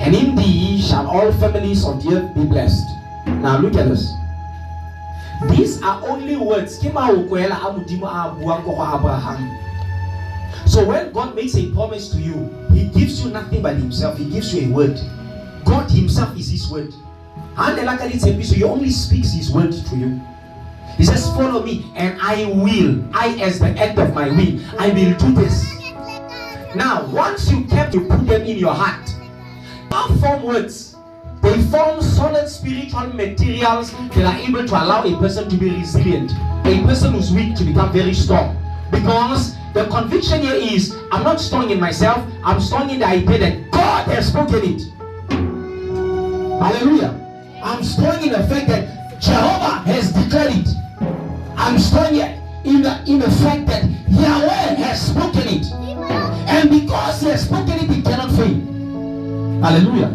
and in thee shall all families of the earth be blessed. Now look at this. These are only words. So when God makes a promise to you, He gives you nothing but Himself. He gives you a word. God Himself is His word. So He only speaks His word to you. He says, follow me and I will. I as the end of my will. I will do this. Now, once you put them in your heart, don't form words. They form solid spiritual materials that are able to allow a person to be resilient. A person who's weak to become very strong. Because the conviction here is, I'm not strong in myself, I'm strong in the idea that God has spoken it. Hallelujah. I'm strong in the fact that Jehovah has declared it. I'm strong in the fact that Yahweh has spoken it. And because He has spoken it, it cannot fail. Hallelujah.